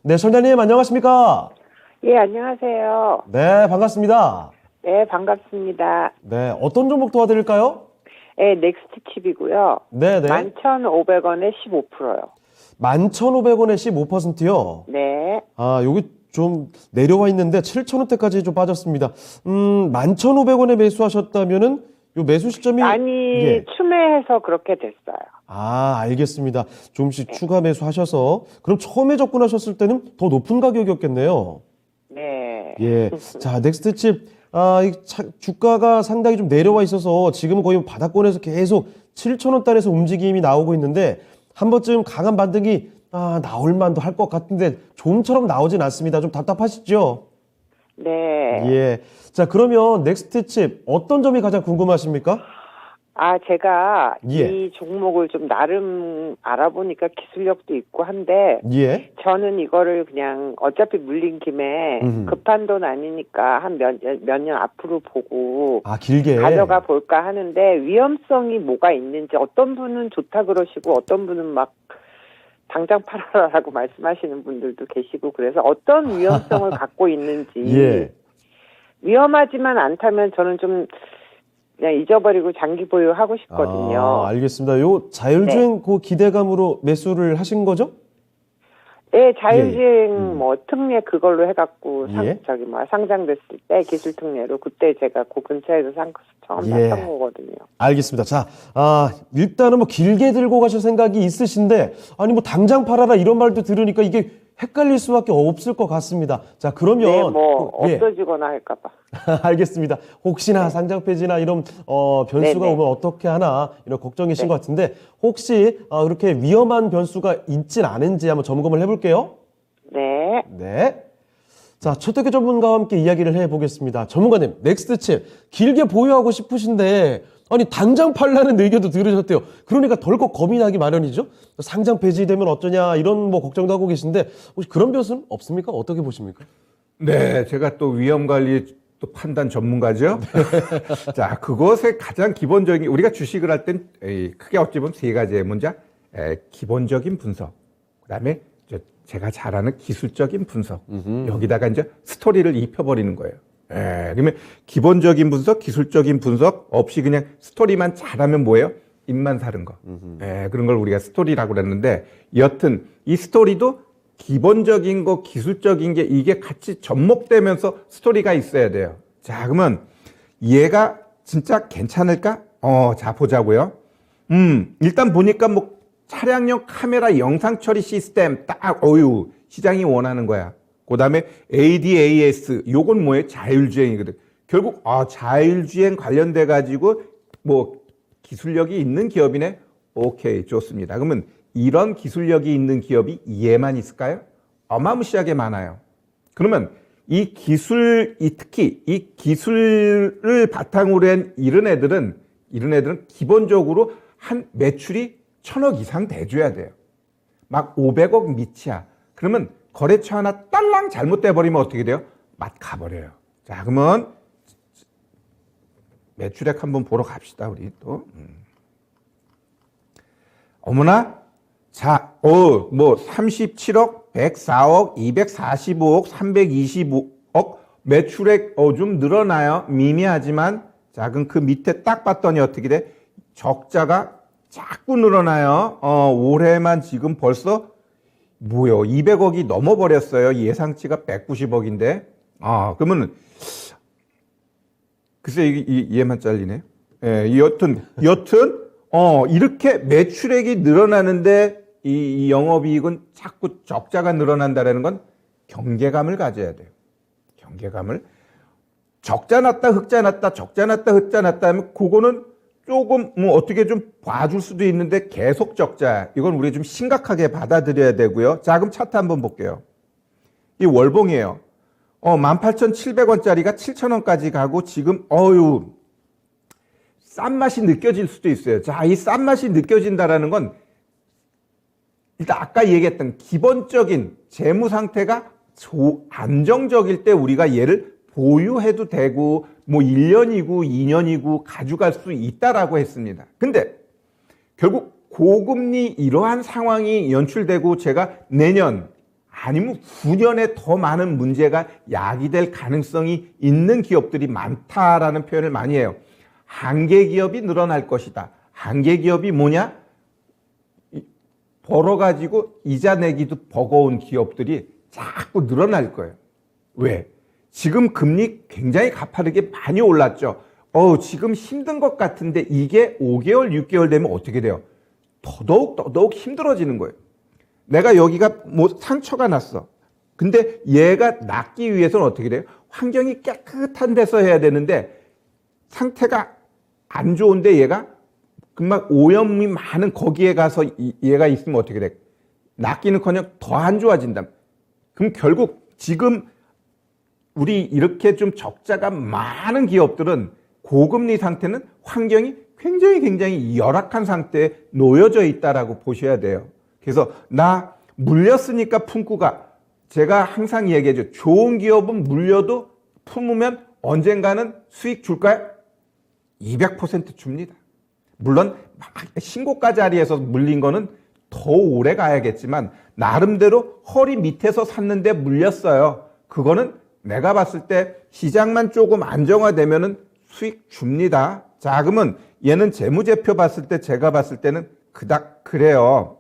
네, 선장님 안녕하십니까? 예, 안녕하세요. 네, 반갑습니다. 네, 반갑습니다. 네, 어떤 종목 도와드릴까요? 예, 넥스트 칩이고요. 네, 네. 11,500원에 15%요. 11,500원에 15%요. 네. 아, 여기 좀 내려와 있는데 7,000원대까지 좀 빠졌습니다. 11,500원에 매수하셨다면은 요 매수 시점이 많이 예. 추매해서 그렇게 됐어요. 아, 알겠습니다. 조금씩 추가 매수하셔서 그럼 처음에 접근하셨을 때는 더 높은 가격이었겠네요. 네. 예. 자, 넥스트칩 주가가 상당히 좀 내려와 있어서 지금은 거의 바닥권에서 계속 7,000원 단에서 움직임이 나오고 있는데 한 번쯤 강한 반등이 나올 만도 할 것 같은데 좀처럼 나오진 않습니다. 좀 답답하시죠? 네. 예. 자, 그러면 넥스트칩 어떤 점이 가장 궁금하십니까? 제가 예. 이 종목을 좀 나름 알아보니까 기술력도 있고 한데, 예. 저는 이거를 그냥 어차피 물린 김에 급한 돈 아니니까 한 몇 년 앞으로 보고 길게. 가져가 볼까 하는데 위험성이 뭐가 있는지 어떤 분은 좋다 그러시고 어떤 분은 막 당장 팔아라라고 말씀하시는 분들도 계시고 그래서 어떤 위험성을 갖고 있는지 예. 위험하지만 않다면 저는 좀 그냥 잊어버리고 장기 보유하고 싶거든요. 알겠습니다. 요 자율주행 그 기대감으로 매수를 하신 거죠? 네, 자율주행 예. 뭐 특례 그걸로 해갖고 예. 상장됐을 때 기술 특례로 그때 제가 그 근처에서 처음 예. 샀던 거거든요. 알겠습니다. 자, 일단은 뭐 길게 들고 가실 생각이 있으신데, 아니 뭐 당장 팔아라 이런 말도 들으니까 이게 헷갈릴 수밖에 없을 것 같습니다. 자, 그러면. 네, 뭐 예. 없어지거나 할까봐. 알겠습니다. 혹시나 상장 폐지나 이런 변수가 네네. 오면 어떻게 하나 이런 걱정이신 네. 것 같은데 혹시 그렇게 위험한 변수가 있진 않은지 한번 점검을 해볼게요. 네. 네. 자, 최태규 전문가와 함께 이야기를 해보겠습니다. 전문가님, 넥스트칩 길게 보유하고 싶으신데 아니 당장 팔라는 의견도 들으셨대요. 그러니까 덜컥 겁이 나기 마련이죠. 상장 폐지되면 어쩌냐 이런 뭐 걱정도 하고 계신데 혹시 그런 변수는 없습니까? 어떻게 보십니까? 네, 제가 또 위험관리 또 판단 전문가죠. 자, 그것의 가장 기본적인 우리가 주식을 할 땐 크게 어찌 보면 세 가지의 문제. 기본적인 분석, 그다음에 제가 잘 아는 기술적인 분석, 여기다가 이제 스토리를 입혀버리는 거예요. 그러면 기본적인 분석, 기술적인 분석 없이 그냥 스토리만 잘하면 뭐예요? 입만 사는 거. 그런 걸 우리가 스토리라고 그랬는데 여튼 이 스토리도 기본적인 거, 기술적인 게 이게 같이 접목되면서 스토리가 있어야 돼요. 자, 그러면 얘가 진짜 괜찮을까? 자, 보자고요. 일단 보니까 뭐 차량용 카메라 영상 처리 시스템 딱, 시장이 원하는 거야. 그 다음에 ADAS, 요건 뭐예요? 자율주행이거든. 결국, 자율주행 관련돼가지고 뭐 기술력이 있는 기업이네? 오케이, 좋습니다. 그러면 이런 기술력이 있는 기업이 얘만 있을까요? 어마무시하게 많아요. 그러면 이 기술, 특히 이 기술을 바탕으로 한 이런 애들은 기본적으로 한 매출이 1,000억 이상 돼줘야 돼요. 막 500억 밑이야. 그러면 거래처 하나 딸랑 잘못돼 버리면 어떻게 돼요? 맛 가버려요. 자, 그러면 매출액 한번 보러 갑시다, 우리 또. 어머나? 자, 뭐 37억, 104억, 245억, 325억 매출액 좀 늘어나요. 미미하지만 자, 그럼 그 밑에 딱 봤더니 어떻게 돼? 적자가 자꾸 늘어나요. 올해만 지금 벌써 뭐요? 200억이 넘어버렸어요. 예상치가 190억인데. 그러면 글쎄 얘만 잘리네. 예, 여튼 이렇게 매출액이 늘어나는데 이 영업이익은 자꾸 적자가 늘어난다는 건 경계감을 가져야 돼요. 경계감을. 적자 났다, 흑자 났다, 적자 났다, 흑자 났다 하면 그거는 조금 뭐 어떻게 좀 봐줄 수도 있는데 계속 적자. 이건 우리 좀 심각하게 받아들여야 되고요. 자, 그럼 차트 한번 볼게요. 이 월봉이에요. 18,700원짜리가 7,000원까지 가고 지금 싼 맛이 느껴질 수도 있어요. 자, 이 싼 맛이 느껴진다라는 건 일단 아까 얘기했던 기본적인 재무 상태가 안정적일 때 우리가 얘를 보유해도 되고 뭐 1년이고 2년이고 가져갈 수 있다라고 했습니다. 근데 결국 고금리 이러한 상황이 연출되고 제가 내년 아니면 후년에 더 많은 문제가 야기될 가능성이 있는 기업들이 많다라는 표현을 많이 해요. 한계 기업이 늘어날 것이다. 한계 기업이 뭐냐? 벌어가지고 이자 내기도 버거운 기업들이 자꾸 늘어날 거예요. 왜? 지금 금리 굉장히 가파르게 많이 올랐죠. 지금 힘든 것 같은데 이게 5개월, 6개월 되면 어떻게 돼요? 더더욱 힘들어지는 거예요. 내가 여기가 뭐 상처가 났어. 근데 얘가 낫기 위해서는 어떻게 돼요? 환경이 깨끗한 데서 해야 되는데 상태가 안 좋은데 얘가 금방 오염이 많은 거기에 가서 얘가 있으면 어떻게 돼? 낫기는커녕 더 안 좋아진다. 그럼 결국 지금 우리 이렇게 좀 적자가 많은 기업들은 고금리 상태는 환경이 굉장히 열악한 상태에 놓여져 있다라고 보셔야 돼요. 그래서 나 물렸으니까 품구가 제가 항상 얘기하죠. 좋은 기업은 물려도 품으면 언젠가는 수익 줄까요? 200% 줍니다. 물론 신고가 자리에서 물린 거는 더 오래 가야겠지만 나름대로 허리 밑에서 샀는데 물렸어요. 그거는 내가 봤을 때 시장만 조금 안정화되면은 수익 줍니다. 자, 그러면 얘는 재무제표 봤을 때 제가 봤을 때는 그닥 그래요.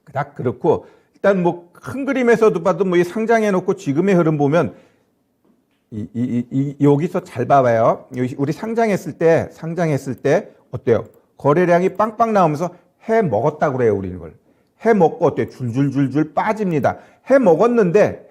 그닥 그렇고 일단 뭐 큰 그림에서도 봐도 뭐 이 상장해 놓고 지금의 흐름 보면 여기서 잘 봐봐요. 우리 상장했을 때 어때요? 거래량이 빵빵 나오면서 해 먹었다고 그래요, 우리는 걸. 해 먹고 어때요? 줄줄줄줄 빠집니다. 해 먹었는데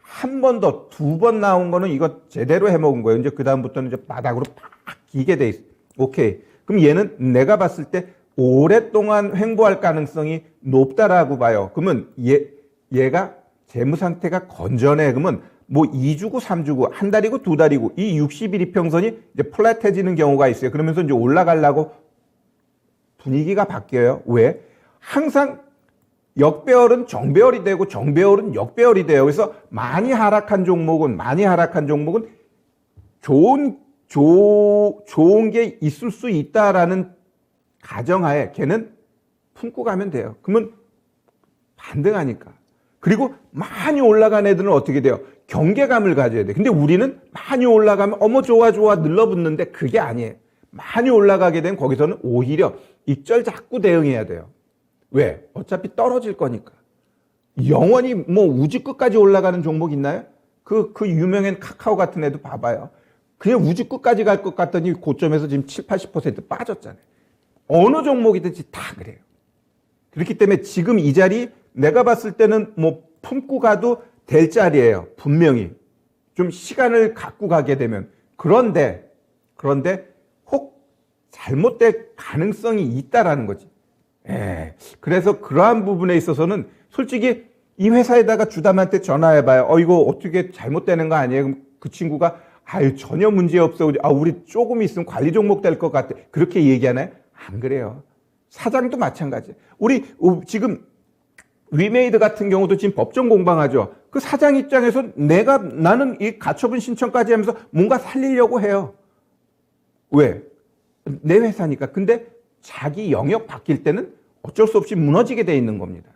한 번 더, 두 번 나온 거는 이거 제대로 해 먹은 거예요. 이제 그다음부터는 이제 바닥으로 팍 기게 돼 있어. 오케이. 그럼 얘는 내가 봤을 때 오랫동안 횡보할 가능성이 높다라고 봐요. 그러면 얘가 재무 상태가 건전해. 그러면 뭐 2주고 3주고 한 달이고 두 달이고 이 60일 이평선이 이제 플랫해지는 경우가 있어요. 그러면서 이제 올라가려고 분위기가 바뀌어요. 왜? 항상 역배열은 정배열이 되고 정배열은 역배열이 돼요. 그래서 많이 하락한 종목은 좋은 게 있을 수 있다라는 가정하에 걔는 품고 가면 돼요. 그러면 반등하니까. 그리고 많이 올라간 애들은 어떻게 돼요? 경계감을 가져야 돼. 근데 우리는 많이 올라가면 어머 좋아 늘러붙는데 그게 아니에요. 많이 올라가게 되면 거기서는 오히려 익절 자꾸 대응해야 돼요. 왜? 어차피 떨어질 거니까. 영원히 뭐 우주 끝까지 올라가는 종목 있나요? 그 유명한 카카오 같은 애도 봐봐요. 그냥 우주 끝까지 갈 것 같더니 고점에서 지금 70-80% 빠졌잖아요. 어느 종목이든지 다 그래요. 그렇기 때문에 지금 이 자리 내가 봤을 때는 뭐 품고 가도 될 자리예요. 분명히. 좀 시간을 갖고 가게 되면. 그런데 혹 잘못될 가능성이 있다라는 거지. 그래서 그러한 부분에 있어서는 솔직히 이 회사에다가 주담한테 전화해봐요. 이거 어떻게 잘못되는 거 아니에요? 그럼 그 친구가 전혀 문제 없어. 우리 조금 있으면 관리 종목 될 것 같아. 그렇게 얘기하나요? 안 그래요. 사장도 마찬가지. 우리 지금 위메이드 같은 경우도 지금 법정 공방하죠. 그 사장 입장에서 나는 이 가처분 신청까지 하면서 뭔가 살리려고 해요. 왜? 내 회사니까. 근데 자기 영역 바뀔 때는 어쩔 수 없이 무너지게 돼 있는 겁니다.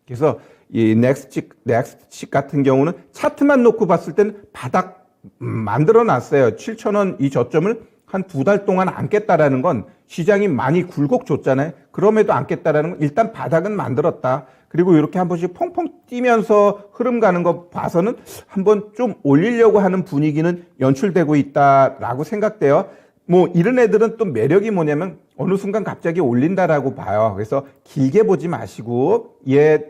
그래서 이 넥스트 같은 경우는 차트만 놓고 봤을 때는 바닥 만들어 놨어요. 7,000원 이 저점을 한 두 달 동안 안겠다라는 건 시장이 많이 굴곡 줬잖아요. 그럼에도 안겠다라는 건 일단 바닥은 만들었다. 그리고 이렇게 한 번씩 펑펑 뛰면서 흐름 가는 거 봐서는 한번 좀 올리려고 하는 분위기는 연출되고 있다라고 생각돼요. 뭐 이런 애들은 또 매력이 뭐냐면 어느 순간 갑자기 올린다라고 봐요. 그래서 길게 보지 마시고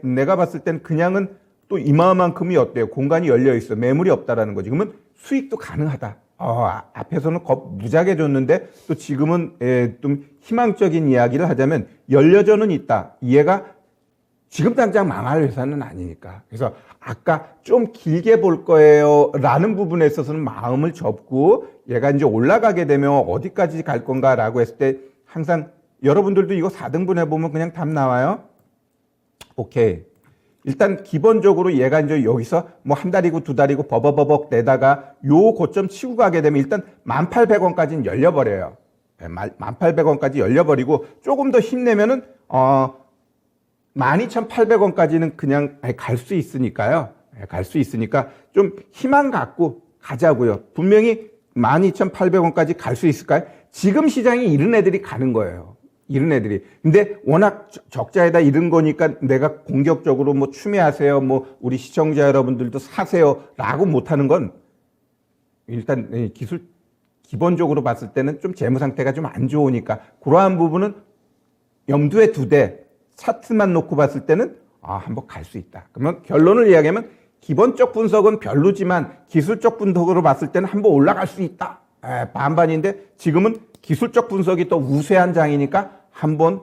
내가 봤을 땐 그냥은 또 이마만큼이 어때요? 공간이 열려 있어. 매물이 없다라는 거지. 그러면 수익도 가능하다. 앞에서는 무지하게 줬는데 또 지금은 좀 희망적인 이야기를 하자면 열려져는 있다. 얘가 지금 당장 망할 회사는 아니니까. 그래서 아까 좀 길게 볼 거예요 라는 부분에 있어서는 마음을 접고 얘가 이제 올라가게 되면 어디까지 갈 건가라고 했을 때 항상 여러분들도 이거 4등분 해보면 그냥 답 나와요. 오케이. 일단 기본적으로 얘가 이제 여기서 뭐 한 달이고 두 달이고 버벅 내다가 요 고점 치고 가게 되면 일단 1,800원까지는 열려버려요. 1,800원까지 열려버리고 조금 더 힘내면은 12,800원까지는 그냥 갈 수 있으니까요. 갈 수 있으니까 좀 희망 갖고 가자고요. 분명히 12,800원까지 갈 수 있을까요? 지금 시장이 이런 애들이 가는 거예요. 이런 애들이. 근데 워낙 적자에다 이런 거니까 내가 공격적으로 뭐 추매하세요. 뭐 우리 시청자 여러분들도 사세요. 라고 못하는 건 일단 기본적으로 봤을 때는 좀 재무 상태가 좀 안 좋으니까 그러한 부분은 염두에 두되 차트만 놓고 봤을 때는 한번 갈 수 있다. 그러면 결론을 이야기하면 기본적 분석은 별로지만 기술적 분석으로 봤을 때는 한번 올라갈 수 있다. 반반인데 지금은 기술적 분석이 또 우세한 장이니까 한번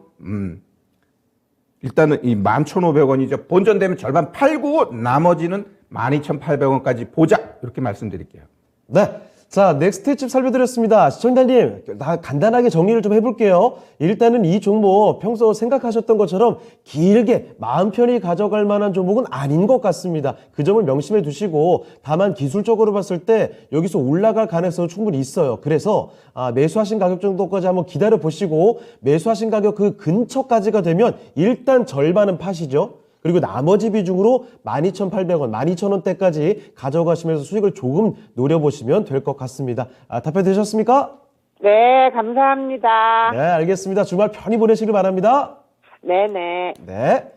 일단은 이 11,500원이죠. 본전되면 절반 팔고 나머지는 12,800원까지 보자. 이렇게 말씀드릴게요. 네. 자, 넥스트 칩 살펴드렸습니다. 시청자님, 간단하게 정리를 좀 해볼게요. 일단은 이 종목 평소 생각하셨던 것처럼 길게 마음 편히 가져갈 만한 종목은 아닌 것 같습니다. 그 점을 명심해 두시고, 다만 기술적으로 봤을 때 여기서 올라갈 가능성은 충분히 있어요. 그래서 매수하신 가격 정도까지 한번 기다려 보시고, 매수하신 가격 그 근처까지가 되면 일단 절반은 파시죠. 그리고 나머지 비중으로 12,800원, 12,000원대까지 가져가시면서 수익을 조금 노려보시면 될 것 같습니다. 답변 되셨습니까? 네, 감사합니다. 네, 알겠습니다. 주말 편히 보내시길 바랍니다. 네네. 네.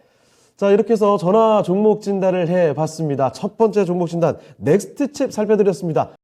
자, 이렇게 해서 전화 종목 진단을 해봤습니다. 첫 번째 종목 진단, 넥스트 칩 살펴드렸습니다.